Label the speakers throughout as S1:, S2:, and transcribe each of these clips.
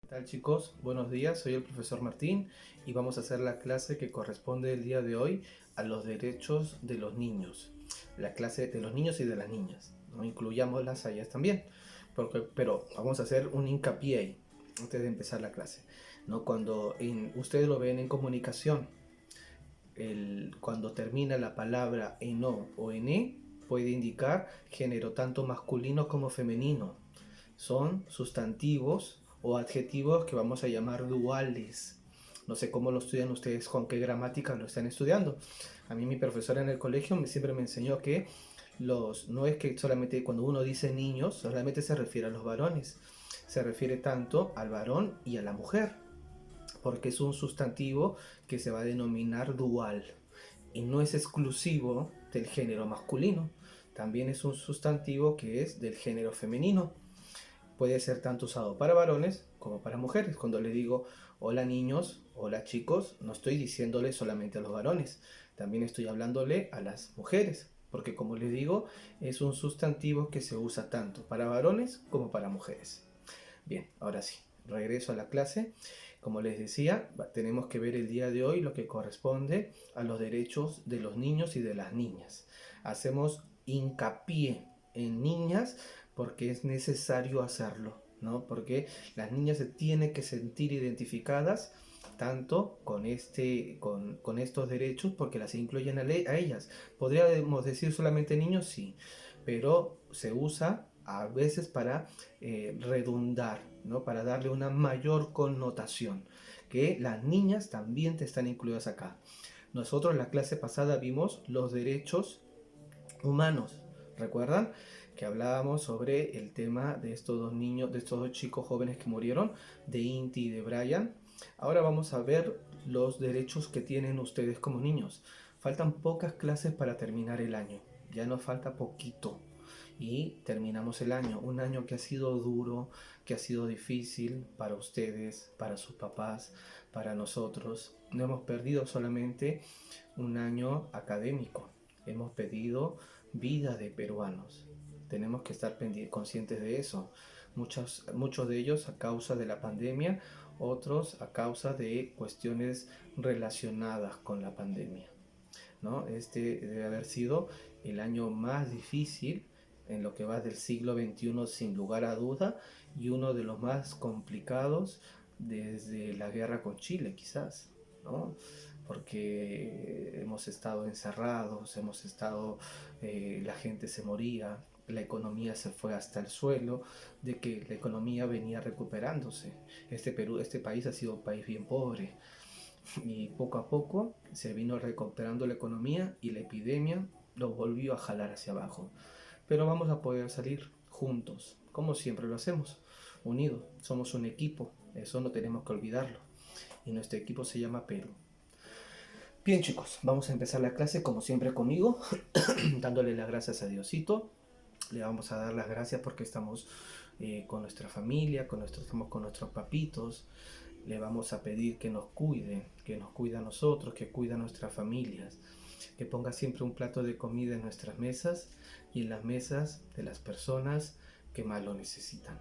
S1: ¿Qué tal, chicos? Buenos días, soy el profesor Martín y vamos a hacer la clase que corresponde el día de hoy a los derechos de los niños. La clase de los niños y de las niñas, ¿no? Incluyámoslas a ellas también, pero vamos a hacer un hincapié ahí antes de empezar la clase, ¿no? Ustedes lo ven en comunicación, cuando termina la palabra en o en puede indicar género tanto masculino como femenino. Son sustantivos o adjetivos que vamos a llamar duales. No sé cómo lo estudian ustedes, con qué gramática lo están estudiando. A mí mi profesora en el colegio siempre me enseñó que no es que solamente cuando uno dice niños, solamente se refiere a los varones. Se refiere tanto al varón y a la mujer, porque es un sustantivo que se va a denominar dual y no es exclusivo del género masculino. También es un sustantivo que es del género femenino. Puede ser tanto usado para varones como para mujeres. Cuando le digo hola niños, hola chicos, no estoy diciéndole solamente a los varones, también estoy hablándole a las mujeres, porque como les digo, es un sustantivo que se usa tanto para varones como para mujeres. Bien, ahora sí, regreso a la clase. Como les decía, tenemos que ver el día de hoy lo que corresponde a los derechos de los niños y de las niñas. Hacemos hincapié en niñas porque es necesario hacerlo, ¿no? Porque las niñas se tienen que sentir identificadas tanto con estos derechos porque las incluyen a ellas. Podríamos decir solamente niños, sí, pero se usa a veces para redundar, ¿no? Para darle una mayor connotación, que las niñas también te están incluidas acá. Nosotros en la clase pasada vimos los derechos humanos, ¿recuerdan? Que hablábamos sobre el tema de estos dos niños, de estos dos chicos jóvenes que murieron, de Inti y de Brian. Ahora vamos a ver los derechos que tienen ustedes como niños. Faltan pocas clases para terminar el año, ya nos falta poquito y terminamos el año, un año que ha sido duro, que ha sido difícil para ustedes, para sus papás, para nosotros. No hemos perdido solamente un año académico, hemos perdido vida de peruanos. Tenemos que estar conscientes de eso. Muchos de ellos a causa de la pandemia, otros a causa de cuestiones relacionadas con la pandemia, ¿no? Este debe haber sido el año más difícil en lo que va del siglo XXI sin lugar a duda y uno de los más complicados desde la guerra con Chile quizás, ¿no? Porque hemos estado encerrados, la gente se moría, la economía se fue hasta el suelo, de que la economía venía recuperándose. Este país ha sido un país bien pobre, y poco a poco se vino recuperando la economía y la epidemia lo volvió a jalar hacia abajo. Pero vamos a poder salir juntos, como siempre lo hacemos, unidos. Somos un equipo, eso no tenemos que olvidarlo. Y nuestro equipo se llama Perú. Bien, chicos, vamos a empezar la clase como siempre conmigo, dándole las gracias a Diosito. Le vamos a dar las gracias porque estamos con nuestra familia, estamos con nuestros papitos. Le vamos a pedir que nos cuide a nosotros, que cuide a nuestras familias, que ponga siempre un plato de comida en nuestras mesas y en las mesas de las personas que más lo necesitan.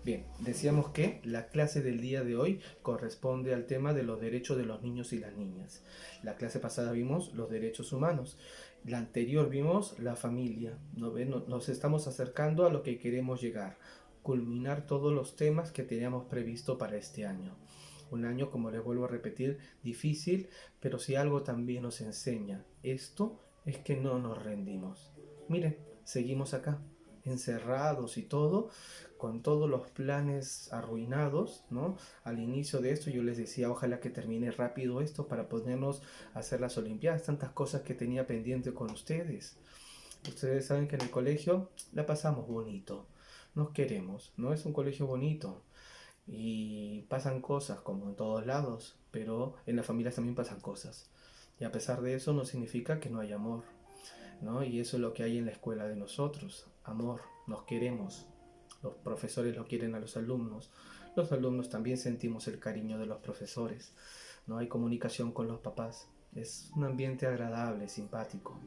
S1: Bien, decíamos que la clase del día de hoy corresponde al tema de los derechos de los niños y las niñas. La clase pasada vimos los derechos humanos. La anterior vimos la familia. Nos estamos acercando a lo que queremos llegar, culminar todos los temas que teníamos previsto para este año. Un año, como les vuelvo a repetir, difícil, pero si algo también nos enseña esto es que no nos rendimos. Miren, seguimos acá, encerrados y todo, con todos los planes arruinados, ¿no? Al inicio de esto yo les decía, ojalá que termine rápido esto para ponernos a hacer las Olimpiadas, tantas cosas que tenía pendiente con ustedes. Ustedes saben que en el colegio la pasamos bonito, nos queremos, ¿no? Es un colegio bonito y pasan cosas como en todos lados, pero en las familias también pasan cosas. Y a pesar de eso no significa que no haya amor, ¿no? Y eso es lo que hay en la escuela de nosotros, amor, nos queremos. Los profesores lo quieren a los alumnos también sentimos el cariño de los profesores, no hay comunicación con los papás, es un ambiente agradable, simpático.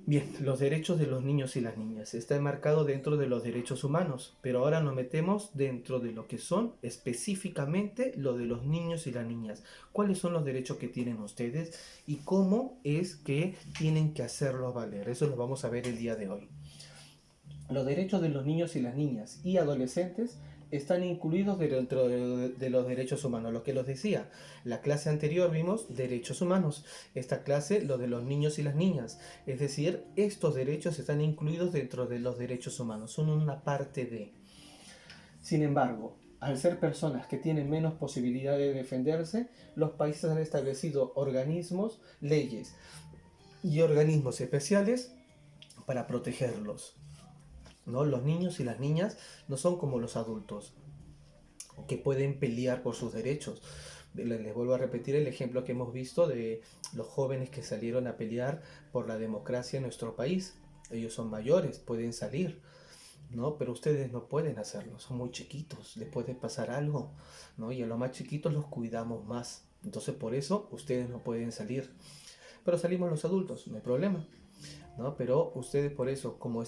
S1: Bien, los derechos de los niños y las niñas. Está enmarcado dentro de los derechos humanos, pero ahora nos metemos dentro de lo que son específicamente lo de los niños y las niñas. ¿Cuáles son los derechos que tienen ustedes y cómo es que tienen que hacerlos valer? Eso lo vamos a ver el día de hoy. Los derechos de los niños y las niñas y adolescentes están incluidos dentro de los derechos humanos. Lo que los decía, la clase anterior vimos derechos humanos, esta clase lo de los niños y las niñas. Es decir, estos derechos están incluidos dentro de los derechos humanos, son una parte de. Sin embargo, al ser personas que tienen menos posibilidad de defenderse, los países han establecido organismos, leyes y organismos especiales para protegerlos, ¿no? Los niños y las niñas no son como los adultos, que pueden pelear por sus derechos. Les vuelvo a repetir el ejemplo que hemos visto de los jóvenes que salieron a pelear por la democracia en nuestro país. Ellos son mayores, pueden salir, ¿no? Pero ustedes no pueden hacerlo, son muy chiquitos, les puede pasar algo, ¿no? Y a los más chiquitos los cuidamos más. Entonces por eso ustedes no pueden salir. Pero salimos los adultos, no hay problema, ¿no? Pero ustedes por eso, como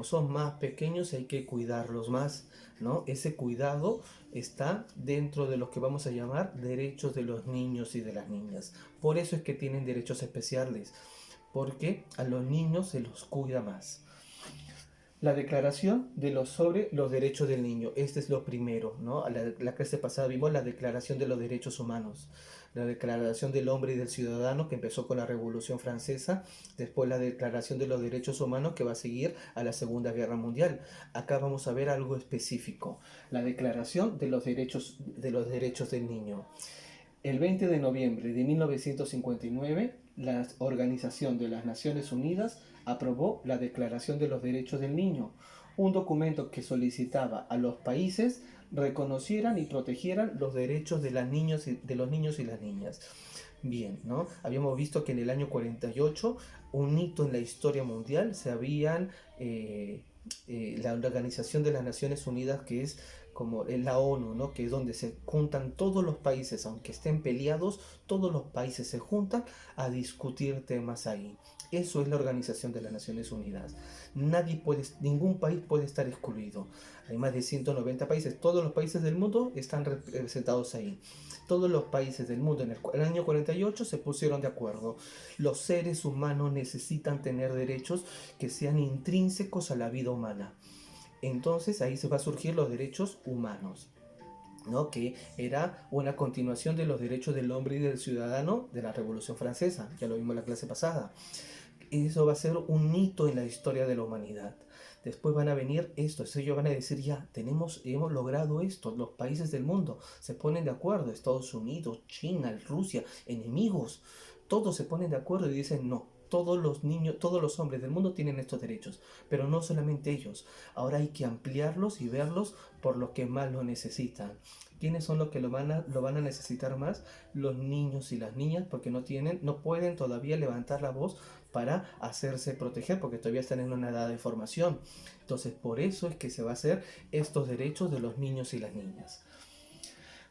S1: son más pequeños, hay que cuidarlos más, ¿no? Ese cuidado está dentro de lo que vamos a llamar derechos de los niños y de las niñas. Por eso es que tienen derechos especiales, porque a los niños se los cuida más. La declaración sobre los derechos del niño, este es lo primero, ¿no? La clase pasada vimos la declaración de los derechos humanos, la declaración del hombre y del ciudadano que empezó con la Revolución Francesa, después la declaración de los derechos humanos que va a seguir a la Segunda Guerra Mundial. Acá vamos a ver algo específico, la declaración de los derechos del niño. El 20 de noviembre de 1959, la Organización de las Naciones Unidas aprobó la Declaración de los Derechos del Niño, un documento que solicitaba a los países reconocieran y protegieran los derechos de los niños y las niñas. Bien, ¿no? Habíamos visto que en el año 48, un hito en la historia mundial, se habían la Organización de las Naciones Unidas, que es como la ONU, ¿no? Que es donde se juntan todos los países, aunque estén peleados, todos los países se juntan a discutir temas ahí. Eso es la Organización de las Naciones Unidas. Ningún país puede estar excluido. Hay más de 190 países, todos los países del mundo están representados ahí. Todos los países del mundo en el año 48 se pusieron de acuerdo. Los seres humanos necesitan tener derechos que sean intrínsecos a la vida humana. Entonces ahí se va a surgir los derechos humanos, ¿no? Que era una continuación de los derechos del hombre y del ciudadano de la Revolución Francesa, ya lo vimos en la clase pasada. Eso va a ser un hito en la historia de la humanidad. Después van a venir estos, ellos van a decir ya, hemos logrado esto, los países del mundo se ponen de acuerdo, Estados Unidos, China, Rusia, enemigos, todos se ponen de acuerdo y dicen no, todos los niños, todos los hombres del mundo tienen estos derechos, pero no solamente ellos, ahora hay que ampliarlos y verlos por los que más lo necesitan. ¿Quiénes son los que lo van a necesitar más? Los niños y las niñas, porque no pueden todavía levantar la voz para hacerse proteger, porque todavía están en una edad de formación. Entonces, por eso es que se va a hacer estos derechos de los niños y las niñas.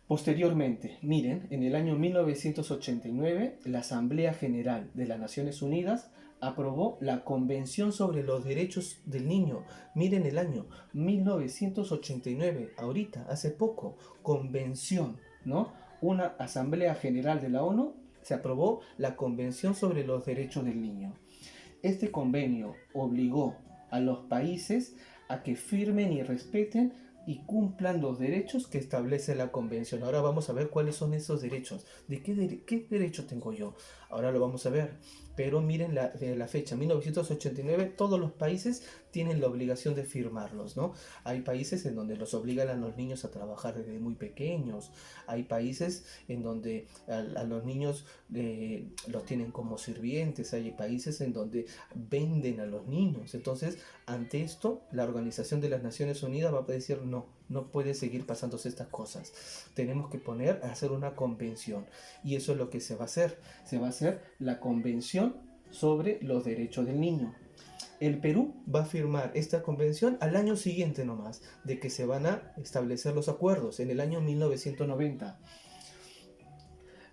S1: Posteriormente, miren, en el año 1989, la Asamblea General de las Naciones Unidas aprobó la Convención sobre los Derechos del Niño. Miren el año 1989, ahorita, hace poco, convención, ¿no? Una Asamblea General de la ONU se aprobó la Convención sobre los Derechos del Niño. Este convenio obligó a los países a que firmen y respeten y cumplan los derechos que establece la convención. Ahora vamos a ver cuáles son esos derechos. ¿Qué derecho tengo yo? Ahora lo vamos a ver. Pero miren la fecha, 1989, todos los países tienen la obligación de firmarlos, ¿no? Hay países en donde los obligan a los niños a trabajar desde muy pequeños. Hay países en donde a los niños los tienen como sirvientes. Hay países en donde venden a los niños. Entonces, ante esto, la Organización de las Naciones Unidas va a decir no puede seguir pasándose estas cosas. Tenemos que hacer una convención. Y eso es lo que se va a hacer. Se va a hacer la convención sobre los derechos del niño. El Perú va a firmar esta convención al año siguiente nomás, de que se van a establecer los acuerdos, en el año 1990.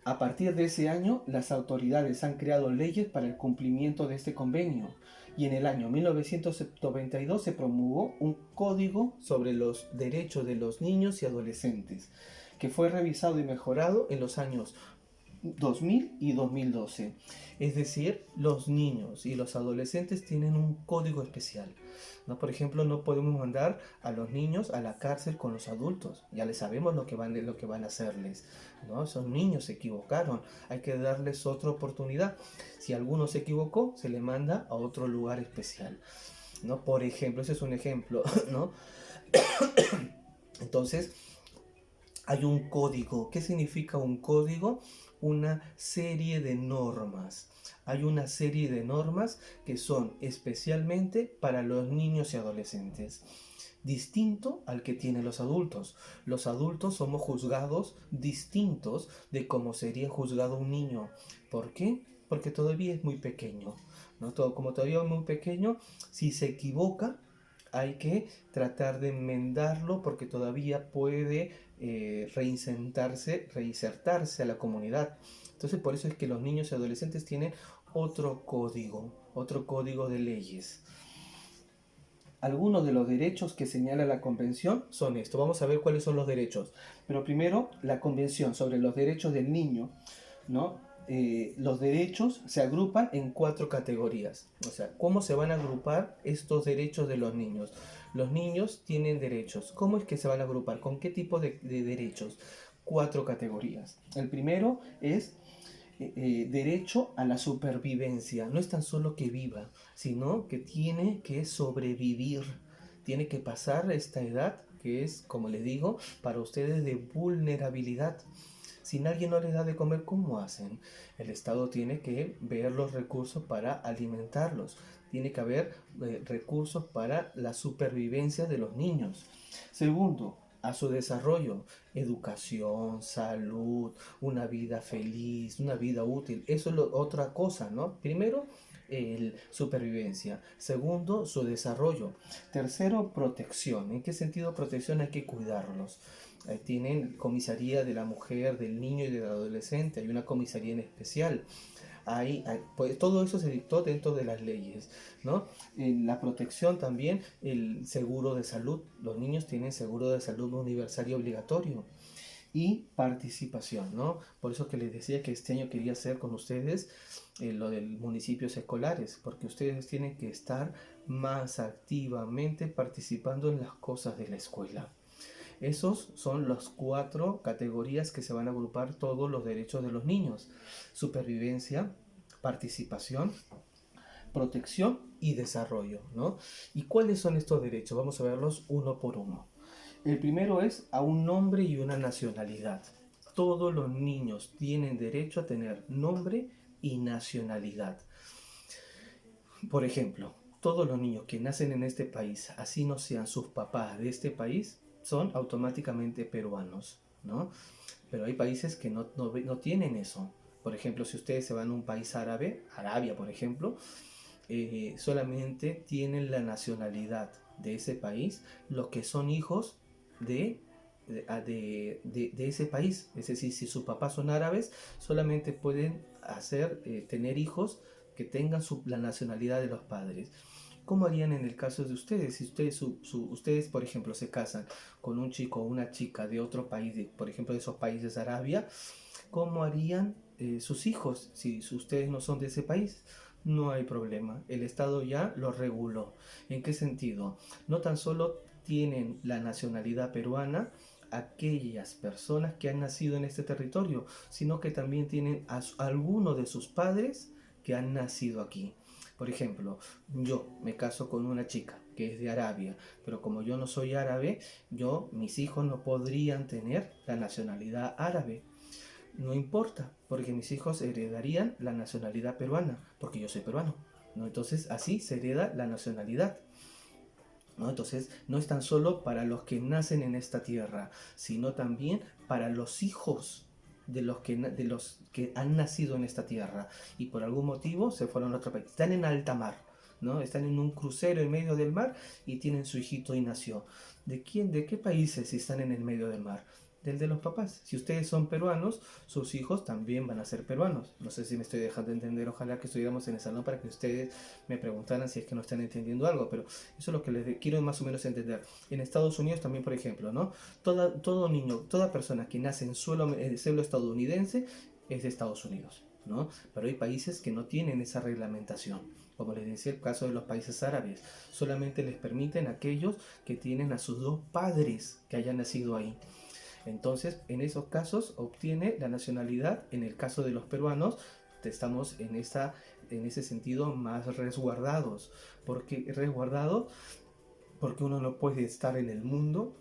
S1: A partir de ese año, las autoridades han creado leyes para el cumplimiento de este convenio y en el año 1992 se promulgó un código sobre los derechos de los niños y adolescentes, que fue revisado y mejorado en los años 2000 y 2012. Es decir, los niños y los adolescentes tienen un código especial, ¿no? Por ejemplo, no podemos mandar a los niños a la cárcel con los adultos. Ya les sabemos lo que van a hacerles, ¿no? Esos niños se equivocaron. Hay que darles otra oportunidad. Si alguno se equivocó, se le manda a otro lugar especial, ¿no? Por ejemplo, ese es un ejemplo, ¿no? Entonces, hay un código. ¿Qué significa un código? Una serie de normas. Hay una serie de normas que son especialmente para los niños y adolescentes, distinto al que tienen los adultos. Los adultos somos juzgados distintos de cómo sería juzgado un niño. ¿Por qué? Porque todavía es muy pequeño, ¿no? Como todavía es muy pequeño, si se equivoca, hay que tratar de enmendarlo porque todavía puede reinsertarse a la comunidad. Entonces, por eso es que los niños y adolescentes tienen otro código de leyes. Algunos de los derechos que señala la Convención son estos. Vamos a ver cuáles son los derechos. Pero primero, la Convención sobre los derechos del niño, ¿no? Los derechos se agrupan en 4 categorías. O sea, ¿cómo se van a agrupar estos derechos de los niños? Los niños tienen derechos. ¿Cómo es que se van a agrupar? ¿Con qué tipo de derechos? 4 categorías. El primero es derecho a la supervivencia. No es tan solo que viva, sino que tiene que sobrevivir. Tiene que pasar esta edad que es, como les digo, para ustedes de vulnerabilidad. Si alguien no les da de comer, ¿cómo hacen? El Estado tiene que ver los recursos para alimentarlos. Tiene que haber recursos para la supervivencia de los niños. Segundo, a su desarrollo, educación, salud, una vida feliz, una vida útil. Eso es otra cosa, ¿no? Primero, supervivencia. Segundo, su desarrollo. Tercero, protección. ¿En qué sentido protección? Hay que cuidarlos. Tienen comisaría de la mujer, del niño y del adolescente. Hay una comisaría en especial. Pues todo eso se dictó dentro de las leyes, ¿no? La protección también, el seguro de salud. Los niños tienen seguro de salud universal y obligatorio. Y participación, ¿no? Por eso que les decía que este año quería hacer con ustedes lo de municipios escolares, porque ustedes tienen que estar más activamente participando en las cosas de la escuela. Esos son las 4 categorías que se van a agrupar todos los derechos de los niños: supervivencia, participación, protección y desarrollo, ¿no? ¿Y cuáles son estos derechos? Vamos a verlos uno por uno. El primero es a un nombre y una nacionalidad. Todos los niños tienen derecho a tener nombre y nacionalidad. Por ejemplo, todos los niños que nacen en este país, así no sean sus papás de este país, son automáticamente peruanos, ¿no? Pero hay países que no tienen eso. Por ejemplo, si ustedes se van a un país árabe, Arabia por ejemplo, solamente tienen la nacionalidad de ese país los que son hijos de ese país. Es decir, si sus papás son árabes, solamente pueden tener hijos que tengan la nacionalidad de los padres. ¿Cómo harían en el caso de ustedes? Si ustedes, por ejemplo, se casan con un chico o una chica de otro país, por ejemplo, de esos países de Arabia, ¿cómo harían sus hijos si ustedes no son de ese país? No hay problema. El Estado ya lo reguló. ¿En qué sentido? No tan solo tienen la nacionalidad peruana aquellas personas que han nacido en este territorio, sino que también tienen a alguno de sus padres que han nacido aquí. Por ejemplo, yo me caso con una chica que es de Arabia, pero como yo no soy árabe, mis hijos no podrían tener la nacionalidad árabe. No importa, porque mis hijos heredarían la nacionalidad peruana, porque yo soy peruano, ¿no? Entonces así se hereda la nacionalidad, ¿no? Entonces no es tan solo para los que nacen en esta tierra, sino también para los hijos de los que han nacido en esta tierra y por algún motivo se fueron a otro país. Están en alta mar, ¿no? Están en un crucero en medio del mar y tienen su hijito y nació. ¿De quién? ¿De qué países están en el medio del mar? Del de los papás. Si ustedes son peruanos, sus hijos también van a ser peruanos. No sé si me estoy dejando entender, ojalá que estuviéramos en el salón para que ustedes me preguntaran si es que no están entendiendo algo, pero eso es lo que les quiero más o menos entender. En Estados Unidos también, por ejemplo, ¿no? Todo niño, toda persona que nace en suelo estadounidense es de Estados Unidos, ¿no? Pero hay países que no tienen esa reglamentación. Como les decía, el caso de los países árabes, solamente les permiten a aquellos que tienen a sus dos padres que hayan nacido ahí. Entonces, en esos casos obtiene la nacionalidad. En el caso de los peruanos, estamos en ese sentido más resguardados. ¿Por qué resguardado? Porque uno no puede estar en el mundo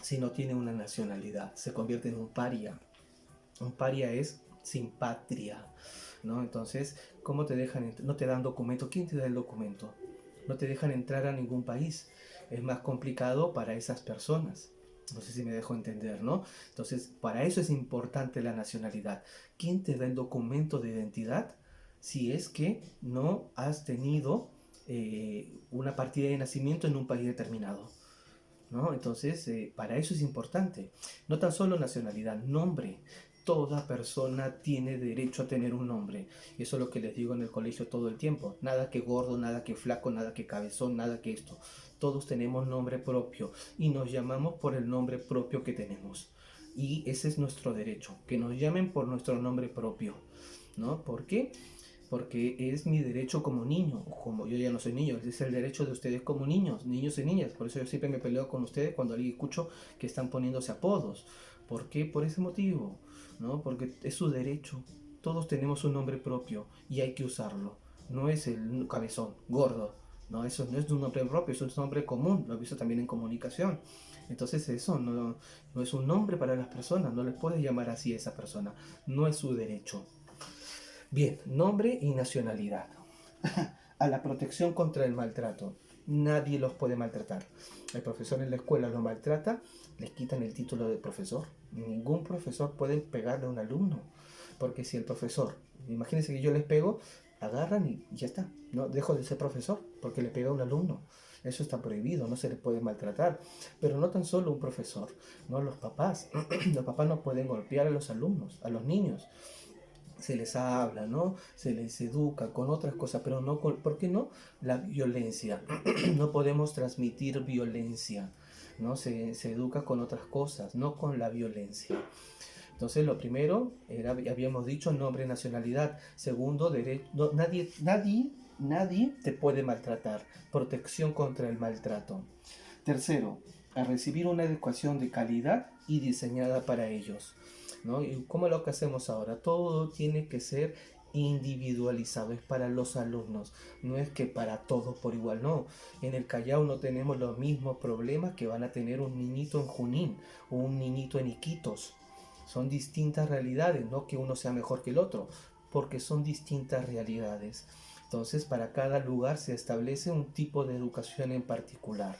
S1: si no tiene una nacionalidad. Se convierte en un paria. Un paria es sin patria, ¿no? Entonces, ¿cómo te dejan? No te dan documento. ¿Quién te da el documento? No te dejan entrar a ningún país. Es más complicado para esas personas. No sé si me dejo entender, ¿no? Entonces, para eso es importante la nacionalidad. ¿Quién te da el documento de identidad? Si es que no has tenido una partida de nacimiento en un país determinado, ¿no? Entonces, para eso es importante. No tan solo nacionalidad, nombre. Toda persona tiene derecho a tener un nombre. Y eso es lo que les digo en el colegio todo el tiempo. Nada que gordo, nada que flaco, nada que cabezón, nada que esto. Todos tenemos nombre propio y nos llamamos por el nombre propio que tenemos. Y ese es nuestro derecho, que nos llamen por nuestro nombre propio, ¿no? ¿Por qué? Porque es mi derecho como niño, como yo ya no soy niño, es el derecho de ustedes como niños, niños y niñas. Por eso yo siempre me peleo con ustedes cuando alguien escucho que están poniéndose apodos. ¿Por qué? Por ese motivo, ¿no? Porque es su derecho. Todos tenemos un nombre propio y hay que usarlo. No es el cabezón, gordo. No, eso no es un nombre propio, es un nombre común. Lo he visto también en comunicación. Entonces eso no es un nombre para las personas, no les puedes llamar así a esa persona. No es su derecho. Bien, nombre y nacionalidad. A la protección contra el maltrato. Nadie los puede maltratar. El profesor en la escuela los maltrata, les quitan el título de profesor. Ningún profesor puede pegarle a un alumno. Porque si el profesor, imagínense que yo les pego, agarran y ya está. No dejo de ser profesor porque le pega a un alumno. Eso está prohibido, no se les puede maltratar. Pero no tan solo un profesor, no los papás. Los papás no pueden golpear a los alumnos, a los niños. Se les habla, ¿no? Se les educa con otras cosas, pero no con, ¿por qué no? La violencia. No podemos transmitir violencia, ¿no? Se educa con otras cosas, no con la violencia. Entonces, lo primero, habíamos dicho, nombre, nacionalidad. Segundo, no, nadie te puede maltratar. Protección contra el maltrato. Tercero, a recibir una educación de calidad y diseñada para ellos, ¿no? ¿Y cómo es lo que hacemos ahora? Todo tiene que ser individualizado, es para los alumnos, no es que para todos por igual, no. En el Callao no tenemos los mismos problemas que van a tener un niñito en Junín o un niñito en Iquitos. Son distintas realidades, no que uno sea mejor que el otro, porque son distintas realidades. Entonces, para cada lugar se establece un tipo de educación en particular.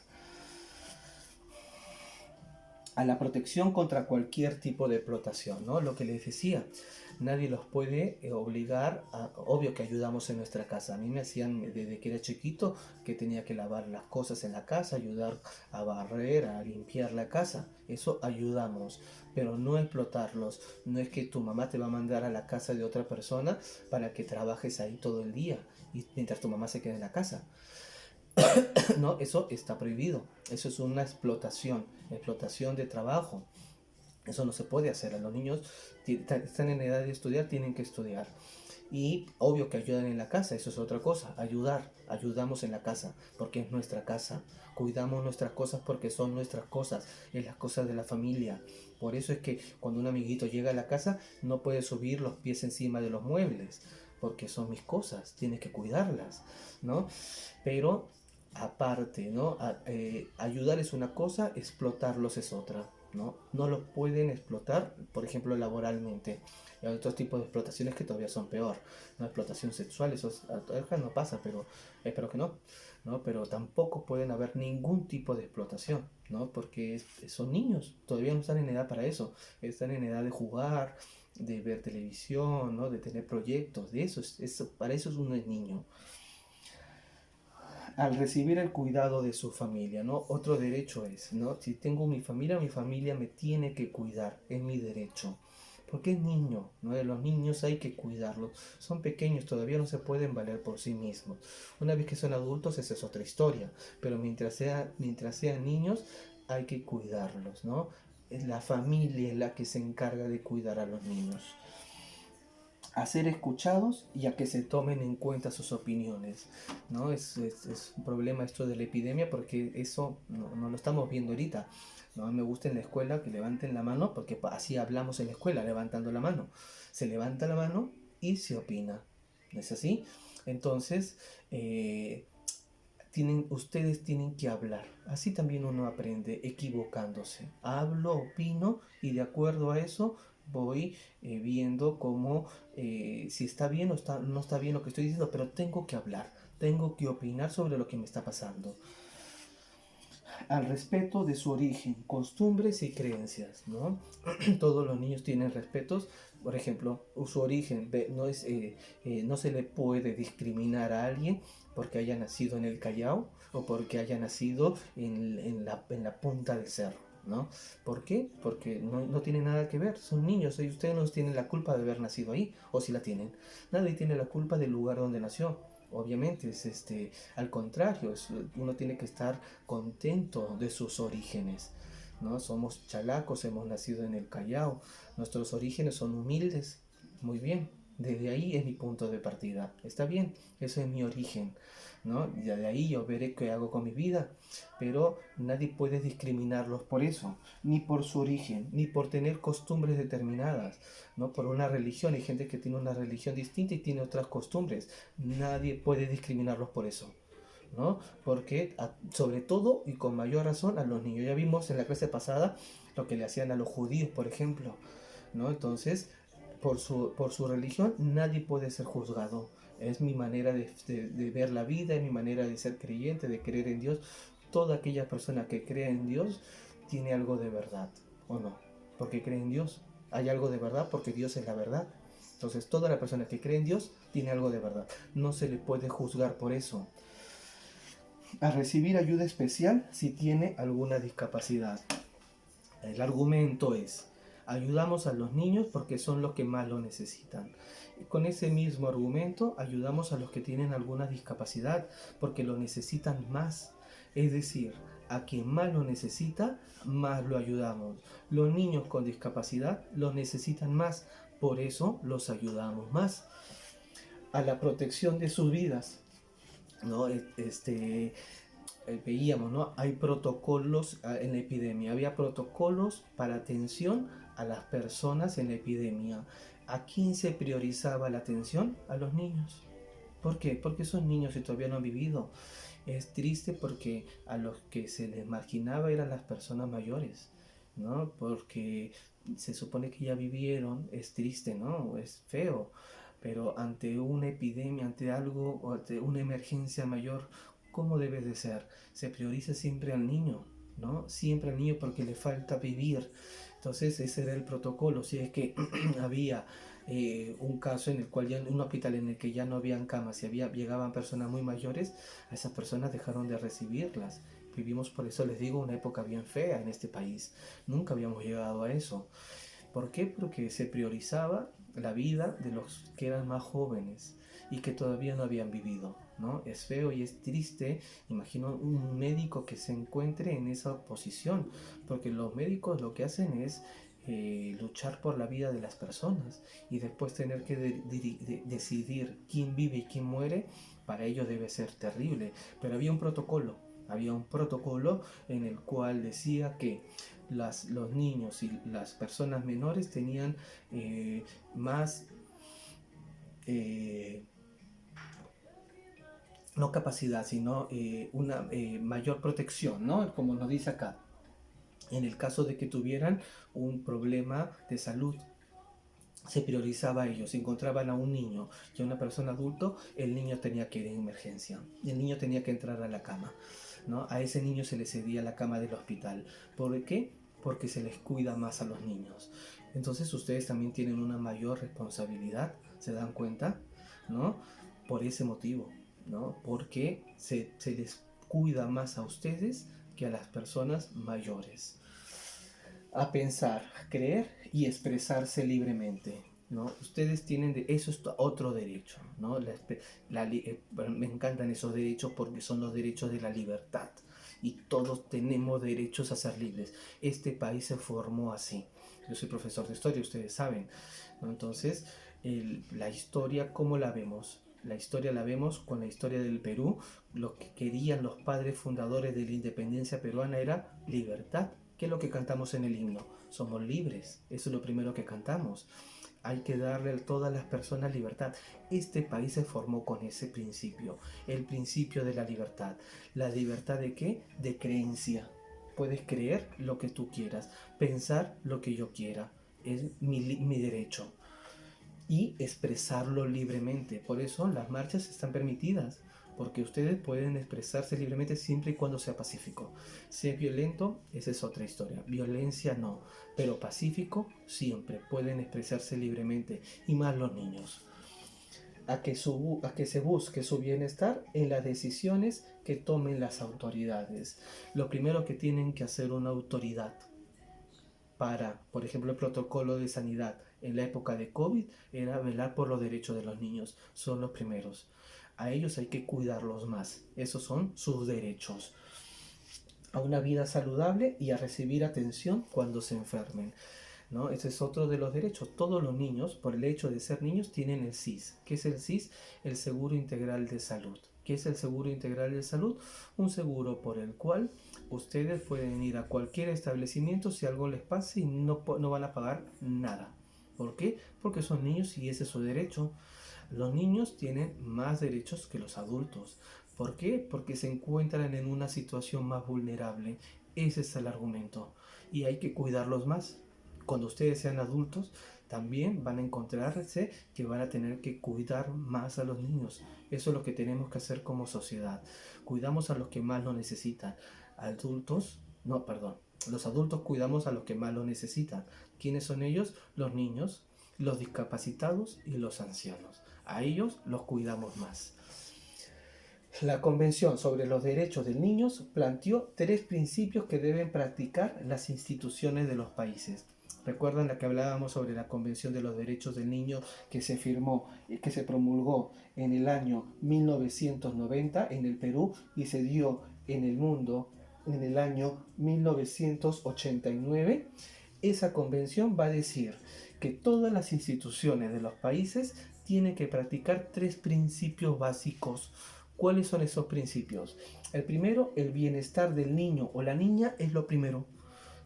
S1: A la protección contra cualquier tipo de explotación, ¿no? Lo que les decía, nadie los puede obligar obvio que ayudamos en nuestra casa. A mí me hacían desde que era chiquito que tenía que lavar las cosas en la casa, ayudar a barrer, a limpiar la casa. Eso ayudamos, pero no explotarlos. No es que tu mamá te va a mandar a la casa de otra persona para que trabajes ahí todo el día y mientras tu mamá se quede en la casa. No, eso está prohibido. Eso es una explotación de trabajo. Eso no se puede hacer. A los niños están en edad de estudiar, tienen que estudiar. Y obvio que ayudan en la casa, eso es otra cosa. Ayudamos en la casa, porque es nuestra casa. Cuidamos nuestras cosas porque son nuestras cosas, es las cosas de la familia. Por eso es que cuando un amiguito llega a la casa, no puede subir los pies encima de los muebles, porque son mis cosas, tienes que cuidarlas, ¿no? Pero aparte, ¿no? Ayudar es una cosa, explotarlos es otra, ¿no? No los pueden explotar, por ejemplo, laboralmente. Y hay otros tipos de explotaciones que todavía son peor, ¿no? Explotación sexual, eso acá no pasa, pero espero que no, ¿no? Pero tampoco pueden haber ningún tipo de explotación, ¿no? Porque son niños, todavía no están en edad para eso, están en edad de jugar, de ver televisión, ¿no? De tener proyectos, de eso, para eso es uno es niño. al recibir el cuidado de su familia, ¿no? Otro derecho es, ¿no? Si tengo mi familia me tiene que cuidar, es mi derecho. Porque es niño, ¿no? Los niños hay que cuidarlos. Son pequeños, todavía no se pueden valer por sí mismos. Una vez que son adultos, esa es otra historia. Pero mientras sean niños, hay que cuidarlos, ¿no? Es la familia la que se encarga de cuidar a los niños, a ser escuchados y a que se tomen en cuenta sus opiniones, ¿no? Es un problema esto de la epidemia porque eso no lo estamos viendo ahorita. No me gusta en la escuela que levanten la mano porque así hablamos en la escuela, levantando la mano. Se levanta la mano y se opina. ¿No es así? Entonces, ustedes tienen que hablar. Así también uno aprende equivocándose. Hablo, opino y de acuerdo a eso voy viendo cómo, si está bien o no está bien lo que estoy diciendo, pero tengo que hablar, tengo que opinar sobre lo que me está pasando. Al respeto de su origen, costumbres y creencias, ¿no? Todos los niños tienen respetos. Por ejemplo, su origen no se le puede discriminar a alguien porque haya nacido en el Callao o porque haya nacido en la punta del cerro, ¿no? ¿Por qué? Porque no tiene nada que ver, son niños y ustedes no tienen la culpa de haber nacido ahí, o si la tienen. Nadie tiene la culpa del lugar donde nació. Obviamente, al contrario, uno tiene que estar contento de sus orígenes, ¿no? Somos chalacos, hemos nacido en el Callao, nuestros orígenes son humildes, muy bien, desde ahí es mi punto de partida, está bien, eso es mi origen, ¿no? Y de ahí yo veré qué hago con mi vida, pero nadie puede discriminarlos por eso, ni por su origen, ni por tener costumbres determinadas, ¿no? Por una religión, hay gente que tiene una religión distinta y tiene otras costumbres, nadie puede discriminarlos por eso, ¿no? Porque sobre todo y con mayor razón a los niños. Ya vimos en la clase pasada lo que le hacían a los judíos, por ejemplo, ¿no? Entonces, por su religión nadie puede ser juzgado. Es mi manera de ver la vida, es mi manera de ser creyente, de creer en Dios. Toda aquella persona que cree en Dios tiene algo de verdad, ¿o no? Porque cree en Dios. Hay algo de verdad porque Dios es la verdad. Entonces, toda la persona que cree en Dios tiene algo de verdad. No se le puede juzgar por eso. A recibir ayuda especial si tiene alguna discapacidad. El argumento es, ayudamos a los niños porque son los que más lo necesitan. Y con ese mismo argumento, ayudamos a los que tienen alguna discapacidad porque lo necesitan más. Es decir, a quien más lo necesita, más lo ayudamos. Los niños con discapacidad lo necesitan más, por eso los ayudamos más. A la protección de sus vidas, ¿no? Veíamos, ¿no? Hay protocolos en la epidemia, había protocolos para atención a las personas en la epidemia. ¿A quién se priorizaba la atención? A los niños. ¿Por qué? Porque son niños y todavía no han vivido. Es triste porque a los que se les marginaba eran las personas mayores, ¿no? Porque se supone que ya vivieron, es triste, ¿no? Es feo, pero ante una epidemia, ante algo o ante una emergencia mayor, ¿cómo debe de ser? Se prioriza siempre al niño, ¿no? Siempre al niño porque le falta vivir. Entonces ese era el protocolo. Si es que había un caso en el cual ya un hospital en el que ya no habían camas y llegaban personas muy mayores, a esas personas dejaron de recibirlas. Vivimos, por eso les digo, una época bien fea en este país. Nunca habíamos llegado a eso. ¿Por qué? Porque se priorizaba la vida de los que eran más jóvenes y que todavía no habían vivido, ¿no? Es feo y es triste, imagino un médico que se encuentre en esa posición, porque los médicos lo que hacen es luchar por la vida de las personas y después tener que decidir quién vive y quién muere, para ellos debe ser terrible. Pero había un protocolo en el cual decía que los niños y las personas menores tenían más, eh, no capacidad, sino una mayor protección, ¿no? Como nos dice acá, en el caso de que tuvieran un problema de salud. Se priorizaba a ellos, si encontraban a un niño y a una persona adulto, el niño tenía que ir en emergencia, el niño tenía que entrar a la cama, ¿no? A ese niño se le cedía la cama del hospital. ¿Por qué? Porque se les cuida más a los niños. Entonces ustedes también tienen una mayor responsabilidad, ¿se dan cuenta? ¿No? Por ese motivo. ¿no? Porque se les cuida más a ustedes que a las personas mayores. A pensar, creer y expresarse libremente, ¿no? Ustedes tienen eso es otro derecho, ¿no? Bueno, me encantan esos derechos porque son los derechos de la libertad y todos tenemos derechos a ser libres. Este país se formó así. Yo soy profesor de historia, ustedes saben, ¿no? Entonces, la historia, ¿cómo la vemos? La historia la vemos con la historia del Perú. Lo que querían los padres fundadores de la independencia peruana era libertad. ¿Qué es lo que cantamos en el himno? Somos libres, eso es lo primero que cantamos. Hay que darle a todas las personas libertad. Este país se formó con ese principio, el principio de la libertad. ¿La libertad de qué? De creencia. Puedes creer lo que tú quieras, pensar lo que yo quiera, es mi derecho. Y expresarlo libremente. Por eso las marchas están permitidas, porque ustedes pueden expresarse libremente siempre y cuando sea pacífico. Si es violento, esa es otra historia. Violencia no, pero pacífico siempre pueden expresarse libremente, y más los niños. A que se busque su bienestar en las decisiones que tomen las autoridades. Lo primero que tienen que hacer una autoridad para, por ejemplo, el protocolo de sanidad en la época de COVID era velar por los derechos de los niños. Son los primeros. A ellos hay que cuidarlos más. Esos son sus derechos. A una vida saludable y a recibir atención cuando se enfermen, ¿no? Ese es otro de los derechos. Todos los niños, por el hecho de ser niños, tienen el SIS. ¿Qué es el SIS? El Seguro Integral de Salud. ¿Qué es el Seguro Integral de Salud? Un seguro por el cual ustedes pueden ir a cualquier establecimiento si algo les pasa y no van a pagar nada. ¿Por qué? Porque son niños y ese es su derecho. Los niños tienen más derechos que los adultos. ¿Por qué? Porque se encuentran en una situación más vulnerable. Ese es el argumento. Y hay que cuidarlos más. Cuando ustedes sean adultos, también van a encontrarse que van a tener que cuidar más a los niños. Eso es lo que tenemos que hacer como sociedad. Cuidamos a los que más lo necesitan. Los adultos cuidamos a los que más lo necesitan. ¿Quiénes son ellos? Los niños, los discapacitados y los ancianos. A ellos los cuidamos más. La Convención sobre los Derechos del Niño planteó 3 principios que deben practicar las instituciones de los países. ¿Recuerdan la que hablábamos sobre la Convención de los Derechos del Niño que se firmó y que se promulgó en el año 1990 en el Perú y se dio en el mundo en el año 1989? Esa convención va a decir que todas las instituciones de los países tienen que practicar 3 principios básicos. ¿Cuáles son esos principios? El primero, el bienestar del niño o la niña es lo primero,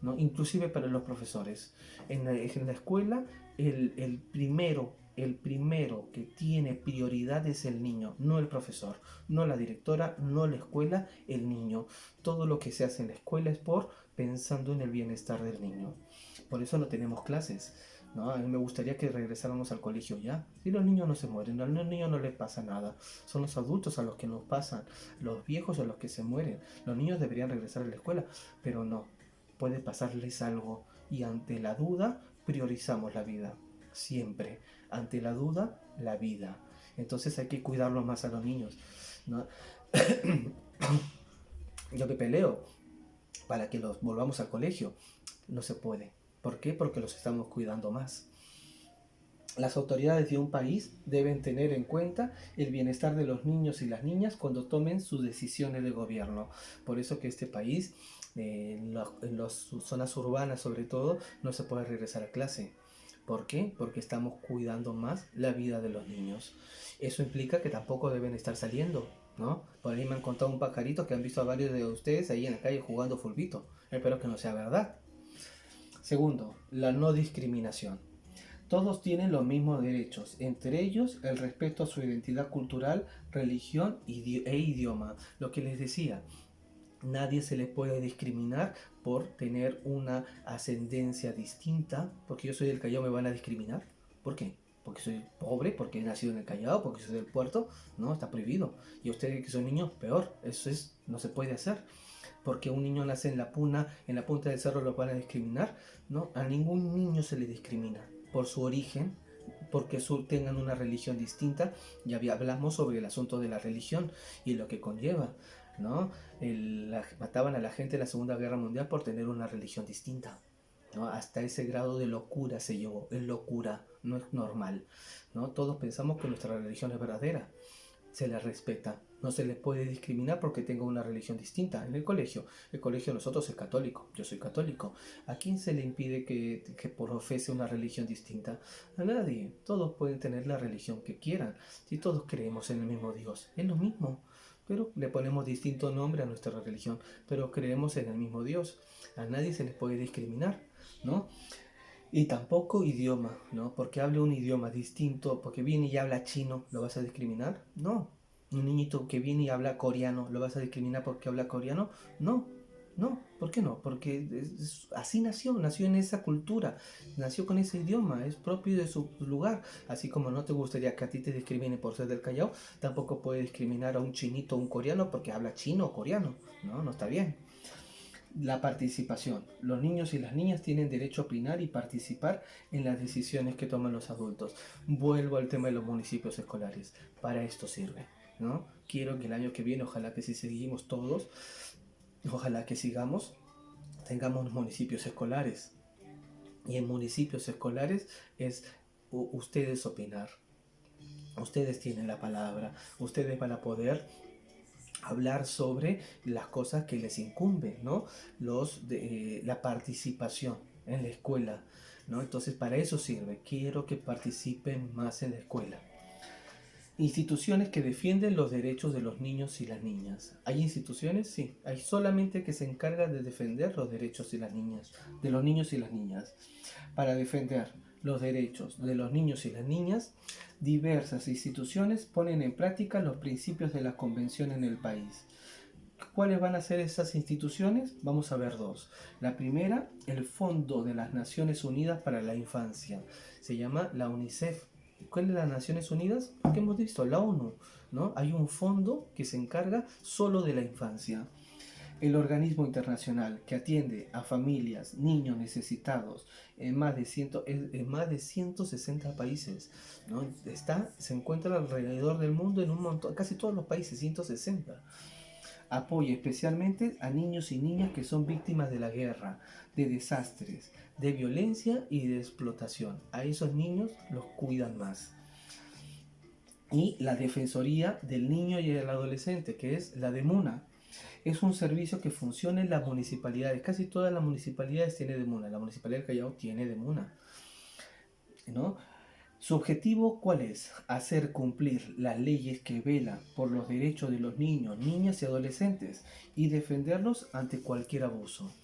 S1: ¿no? Inclusive para los profesores. En la escuela, el primero que tiene prioridad es el niño, no el profesor, no la directora, no la escuela, el niño. Todo lo que se hace en la escuela es pensando en el bienestar del niño. Por eso no tenemos clases, ¿no? A mí me gustaría que regresáramos al colegio ya. Y los niños no se mueren, a los niños no les pasa nada. Son los adultos a los que nos pasan, los viejos a los que se mueren. Los niños deberían regresar a la escuela, pero no. Puede pasarles algo y ante la duda priorizamos la vida. Siempre. Ante la duda, la vida. Entonces hay que cuidarlos más a los niños, ¿no? Yo me peleo para que los volvamos al colegio. No se puede. ¿Por qué? Porque los estamos cuidando más. Las autoridades de un país deben tener en cuenta el bienestar de los niños y las niñas cuando tomen sus decisiones de gobierno. Por eso que este país, en las zonas urbanas sobre todo, no se puede regresar a clase. ¿Por qué? Porque estamos cuidando más la vida de los niños. Eso implica que tampoco deben estar saliendo, ¿no? Por ahí me han contado un pajarito que han visto a varios de ustedes ahí en la calle jugando fulbito. Espero que no sea verdad. Segundo, la no discriminación. Todos tienen los mismos derechos, entre ellos el respeto a su identidad cultural, religión e idioma. Lo que les decía, nadie se les puede discriminar por tener una ascendencia distinta. Porque yo soy del Callao, ¿me van a discriminar? ¿Por qué? Porque soy pobre, porque he nacido en el Callao, porque soy del puerto. No, está prohibido. Y ustedes que son niños, peor. No se puede hacer. Porque un niño nace en la punta del cerro, lo van a discriminar. No, a ningún niño se le discrimina por su origen, porque tengan una religión distinta. Ya hablamos sobre el asunto de la religión y lo que conlleva, ¿no? Mataban a la gente en la Segunda Guerra Mundial por tener una religión distinta, ¿no? Hasta ese grado de locura se llegó. Es locura, no es normal, ¿no? Todos pensamos que nuestra religión es verdadera, se le respeta, no se le puede discriminar porque tenga una religión distinta. En el colegio de nosotros es católico, yo soy católico. ¿A quién se le impide que profese una religión distinta? A nadie. Todos pueden tener la religión que quieran, si todos creemos en el mismo Dios, es lo mismo, pero le ponemos distinto nombre a nuestra religión, pero creemos en el mismo Dios. A nadie se les puede discriminar, ¿no? Y tampoco idioma, ¿no? Porque hable un idioma distinto, porque viene y habla chino, ¿lo vas a discriminar? No. Un niñito que viene y habla coreano, ¿lo vas a discriminar porque habla coreano? No. No, ¿por qué no? Porque así nació en esa cultura, nació con ese idioma, es propio de su lugar. Así como no te gustaría que a ti te discrimine por ser del Callao, tampoco puede discriminar a un chinito o un coreano porque habla chino o coreano. No, no está bien. La participación. Los niños y las niñas tienen derecho a opinar y participar en las decisiones que toman los adultos. Vuelvo al tema de los municipios escolares. Para esto sirve, ¿no? Quiero que el año que viene, ojalá que si seguimos todos, ojalá que sigamos, tengamos municipios escolares. Y en municipios escolares es ustedes opinar. Ustedes tienen la palabra. Ustedes van a poder hablar sobre las cosas que les incumben, ¿no? La participación en la escuela, ¿no? Entonces, para eso sirve. Quiero que participen más en la escuela. Instituciones que defienden los derechos de los niños y las niñas. ¿Hay instituciones? Sí. Hay solamente que se encargan de defender los derechos de las niñas, de los niños y las niñas. Para defender los derechos de los niños y las niñas, diversas instituciones ponen en práctica los principios de la convención en el país. ¿Cuáles van a ser esas instituciones? Vamos a ver dos. La primera, el Fondo de las Naciones Unidas para la Infancia. Se llama la UNICEF. ¿Cuál es las Naciones Unidas? ¿Qué hemos visto? La ONU, ¿no? Hay un fondo que se encarga solo de la infancia. El organismo internacional que atiende a familias, niños necesitados en más de 160 países, ¿no? Se encuentra alrededor del mundo en un montón, casi todos los países, 160. Apoya especialmente a niños y niñas que son víctimas de la guerra, de desastres, de violencia y de explotación. A esos niños los cuidan más. Y la Defensoría del Niño y del Adolescente, que es la DEMUNA. Es un servicio que funciona en las municipalidades. Casi todas las municipalidades tienen DEMUNA. La Municipalidad del Callao tiene DEMUNA, ¿no? Su objetivo, ¿cuál es? Hacer cumplir las leyes que velan por los derechos de los niños, niñas y adolescentes y defenderlos ante cualquier abuso,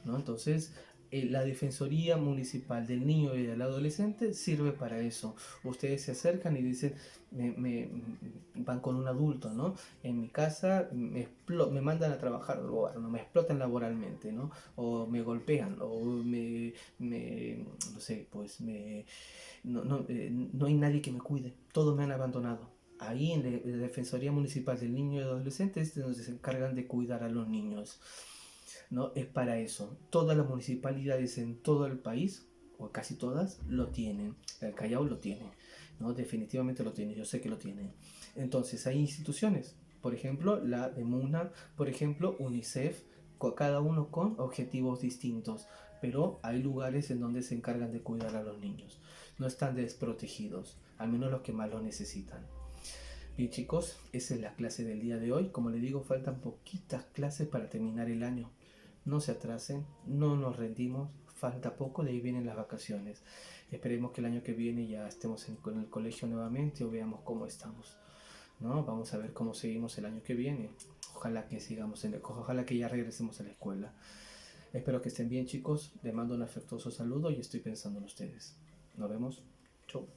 S1: ¿no? Entonces, la Defensoría Municipal del Niño y del Adolescente sirve para eso. Ustedes se acercan y dicen, van con un adulto, ¿no? En mi casa me mandan a trabajar, o no, me explotan laboralmente, ¿no? O me golpean, o no sé, pues no hay nadie que me cuide, todos me han abandonado. Ahí en la Defensoría Municipal del Niño y Adolescente es donde se encargan de cuidar a los niños, ¿no? Es para eso. Todas las municipalidades en todo el país, o casi todas, lo tienen. El Callao lo tiene, ¿no? Definitivamente lo tiene, yo sé que lo tiene. Entonces hay instituciones, por ejemplo, la de MUNA, por ejemplo, UNICEF, cada uno con objetivos distintos, pero hay lugares en donde se encargan de cuidar a los niños. No están desprotegidos, al menos los que más lo necesitan. Bien chicos, esa es la clase del día de hoy. Como les digo, faltan poquitas clases para terminar el año. No se atrasen, no nos rendimos, falta poco, de ahí vienen las vacaciones. Esperemos que el año que viene ya estemos en el colegio nuevamente o veamos cómo estamos, ¿no? Vamos a ver cómo seguimos el año que viene. Ojalá que sigamos ojalá que ya regresemos a la escuela. Espero que estén bien chicos, les mando un afectuoso saludo y estoy pensando en ustedes. Nos vemos. Chau.